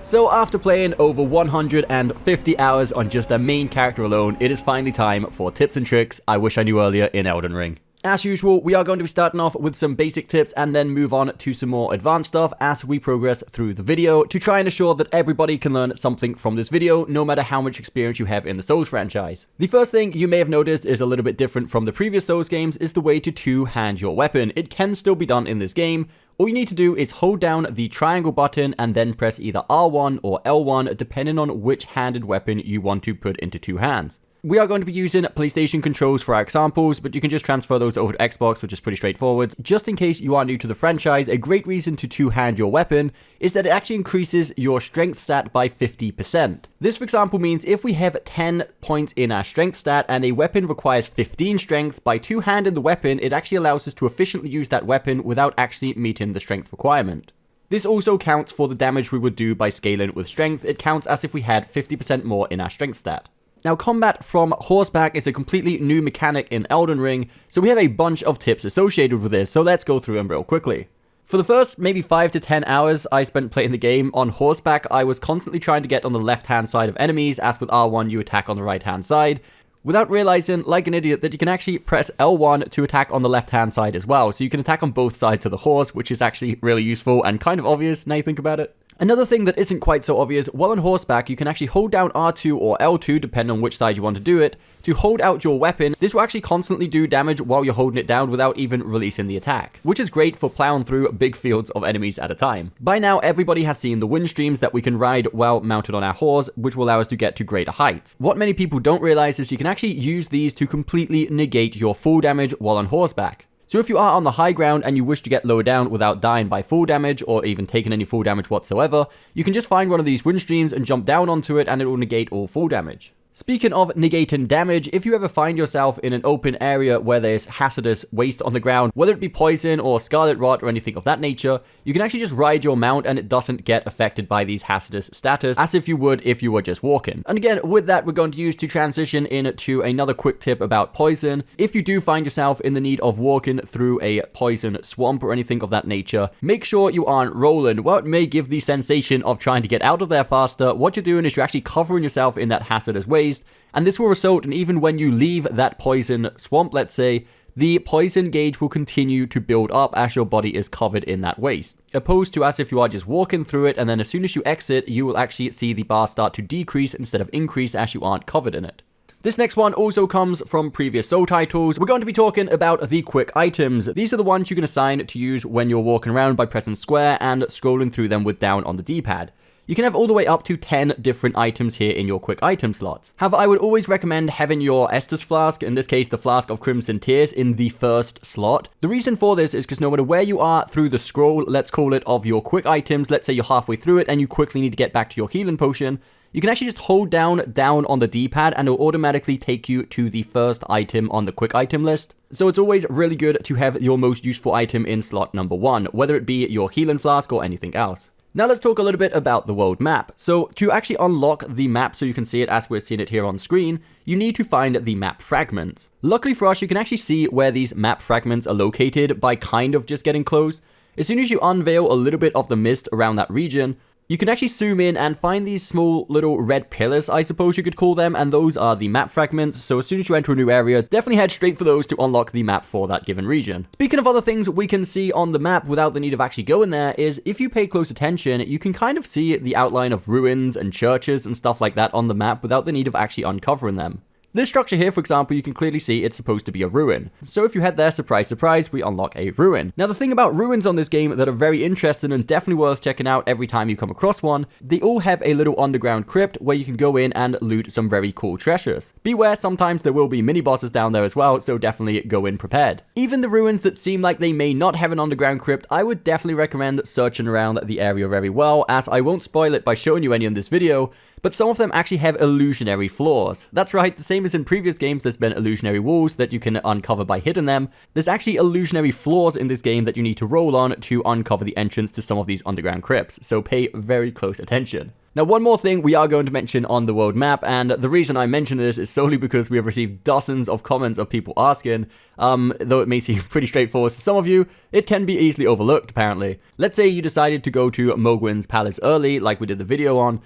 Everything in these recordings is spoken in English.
So after playing over 150 hours on just a main character alone, it is finally time for tips and tricks I wish I knew earlier in Elden Ring. As usual, we are going to be starting off with some basic tips and then move on to some more advanced stuff as we progress through the video to try and ensure that everybody can learn something from this video, no matter how much experience you have in the Souls franchise. The first thing you may have noticed is a little bit different from the previous Souls games is the way to two-hand your weapon. It can still be done in this game. All you need to do is hold down the triangle button and then press either R1 or L1 depending on which handed weapon you want to put into two hands. We are going to be using PlayStation controls for our examples, but you can just transfer those over to Xbox, which is pretty straightforward. Just in case you are new to the franchise, a great reason to two-hand your weapon is that it actually increases your strength stat by 50%. This, for example, means if we have 10 points in our strength stat and a weapon requires 15 strength, by two-handing the weapon, it actually allows us to efficiently use that weapon without actually meeting the strength requirement. This also counts for the damage we would do by scaling with strength. It counts as if we had 50% more in our strength stat. Now, combat from Horseback is a completely new mechanic in Elden Ring, so we have a bunch of tips associated with this, so let's go through them real quickly. For the first maybe 5 to 10 hours I spent playing the game on Horseback, I was constantly trying to get on the left-hand side of enemies, as with R1 you attack on the right-hand side, without realizing, like an idiot, that you can actually press L1 to attack on the left-hand side as well, so you can attack on both sides of the horse, which is actually really useful and kind of obvious now you think about it. Another thing that isn't quite so obvious, while on Horseback, you can actually hold down R2 or L2, depending on which side you want to do it, to hold out your weapon. This will actually constantly do damage while you're holding it down without even releasing the attack, which is great for plowing through big fields of enemies at a time. By now, everybody has seen the wind streams that we can ride while mounted on our horse, which will allow us to get to greater heights. What many people don't realize is you can actually use these to completely negate your full damage while on Horseback. So if you are on the high ground and you wish to get lower down without dying by full damage or even taking any full damage whatsoever, you can just find one of these wind streams and jump down onto it and it will negate all full damage. Speaking of negating damage, if you ever find yourself in an open area where there's hazardous waste on the ground, whether it be poison or scarlet rot or anything of that nature, you can actually just ride your mount and it doesn't get affected by these hazardous status as if you would if you were just walking. And again, with that, we're going to use to transition into another quick tip about poison. If you do find yourself in the need of walking through a poison swamp or anything of that nature, make sure you aren't rolling. While it may give the sensation of trying to get out of there faster, what you're doing is you're actually covering yourself in that hazardous waste. And this will result in even when you leave that poison swamp, let's say, the poison gauge will continue to build up as your body is covered in that waste. Opposed to as if you are just walking through it and then as soon as you exit, you will actually see the bar start to decrease instead of increase as you aren't covered in it. This next one also comes from previous Soul titles. We're going to be talking about the quick items. These are the ones you can assign to use when you're walking around by pressing square and scrolling through them with down on the D-pad. You can have all the way up to 10 different items here in your quick item slots. However, I would always recommend having your Estus flask, in this case the Flask of Crimson Tears, in the first slot. The reason for this is because no matter where you are through the scroll, let's call it, of your quick items, let's say you're halfway through it and you quickly need to get back to your healing potion, you can actually just hold down on the D-pad and it will automatically take you to the first item on the quick item list. So it's always really good to have your most useful item in slot number 1, whether it be your healing flask or anything else. Now let's talk a little bit about the world map. So to actually unlock the map so you can see it as we're seeing it here on screen, you need to find the map fragments. Luckily for us, you can actually see where these map fragments are located by kind of just getting close. As soon as you unveil a little bit of the mist around that region, you can actually zoom in and find these small little red pillars, I suppose you could call them, and those are the map fragments. So as soon as you enter a new area, definitely head straight for those to unlock the map for that given region. Speaking of other things we can see on the map without the need of actually going there is, if you pay close attention, you can kind of see the outline of ruins and churches and stuff like that on the map without the need of actually uncovering them. This structure here, for example, you can clearly see it's supposed to be a ruin. So if you head there, surprise, surprise, we unlock a ruin. Now, the thing about ruins on this game that are very interesting and definitely worth checking out every time you come across one, they all have a little underground crypt where you can go in and loot some very cool treasures. Beware, sometimes there will be mini bosses down there as well, so definitely go in prepared. Even the ruins that seem like they may not have an underground crypt, I would definitely recommend searching around the area very well, as I won't spoil it by showing you any in this video, but some of them actually have illusionary floors. That's right, the same as in previous games, there's been illusionary walls that you can uncover by hitting them. There's actually illusionary floors in this game that you need to roll on to uncover the entrance to some of these underground crypts, so pay very close attention. Now, one more thing we are going to mention on the world map, and the reason I mention this is solely because we have received dozens of comments of people asking, though it may seem pretty straightforward to some of you, it can be easily overlooked apparently. Let's say you decided to go to Mogwin's palace early, like we did the video on,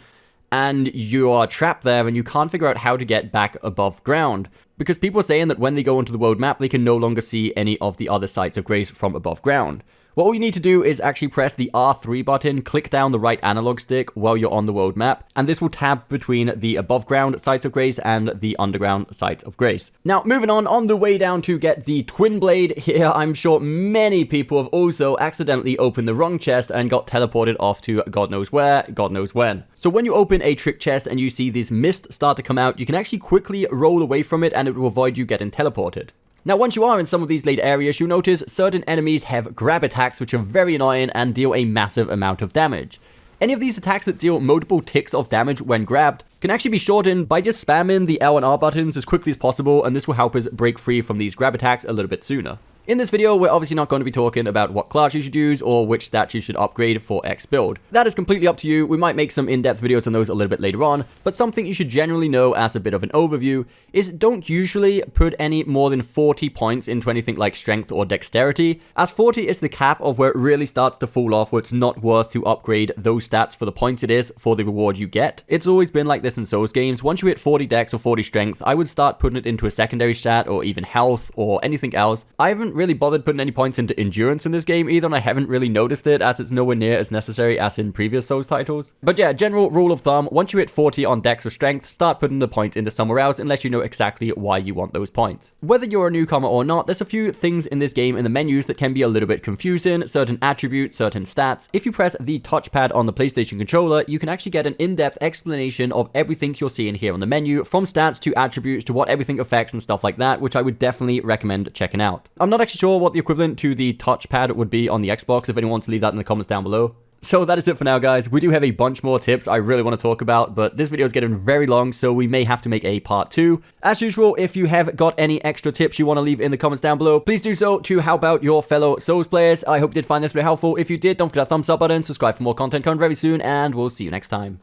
and you are trapped there and you can't figure out how to get back above ground. Because people are saying that when they go onto the world map, they can no longer see any of the other sites of grace from above ground. What we need to do is actually press the R3 button, click down the right analog stick while you're on the world map, and this will tab between the above ground sites of grace and the underground sites of grace. Now, moving on the way down to get the twin blade here, I'm sure many people have also accidentally opened the wrong chest and got teleported off to God knows where, God knows when. So when you open a trick chest and you see this mist start to come out, you can actually quickly roll away from it and it will avoid you getting teleported. Now, once you are in some of these later areas, you'll notice certain enemies have grab attacks which are very annoying and deal a massive amount of damage. Any of these attacks that deal multiple ticks of damage when grabbed can actually be shortened by just spamming the L and R buttons as quickly as possible, and this will help us break free from these grab attacks a little bit sooner. In this video, we're obviously not going to be talking about what class you should use or which stats you should upgrade for X build. That is completely up to you. We might make some in-depth videos on those a little bit later on, but something you should generally know as a bit of an overview is don't usually put any more than 40 points into anything like strength or dexterity, as 40 is the cap of where it really starts to fall off, where it's not worth to upgrade those stats for the points it is for the reward you get. It's always been like this in Souls games. Once you hit 40 dex or 40 strength, I would start putting it into a secondary stat or even health or anything else. I haven't really bothered putting any points into endurance in this game either, and I haven't really noticed it as it's nowhere near as necessary as in previous Souls titles. But yeah, general rule of thumb, once you hit 40 on dex or strength, start putting the points into somewhere else unless you know exactly why you want those points. Whether you're a newcomer or not, there's a few things in this game in the menus that can be a little bit confusing, certain attributes, certain stats. If you press the touchpad on the PlayStation controller, you can actually get an in-depth explanation of everything you're seeing here on the menu, from stats to attributes to what everything affects and stuff like that, which I would definitely recommend checking out. I'm not actually sure what the equivalent to the touchpad would be on the Xbox, if anyone wants to leave that in the comments down below. So that is it for now, guys. We do have a bunch more tips I really want to talk about, but this video is getting very long, so we may have to make a part 2. As usual, if you have got any extra tips you want to leave in the comments down below, please do so to help out your fellow Souls players. I hope you did find this video helpful. If you did, don't forget that thumbs up button, subscribe for more content coming very soon, and we'll see you next time.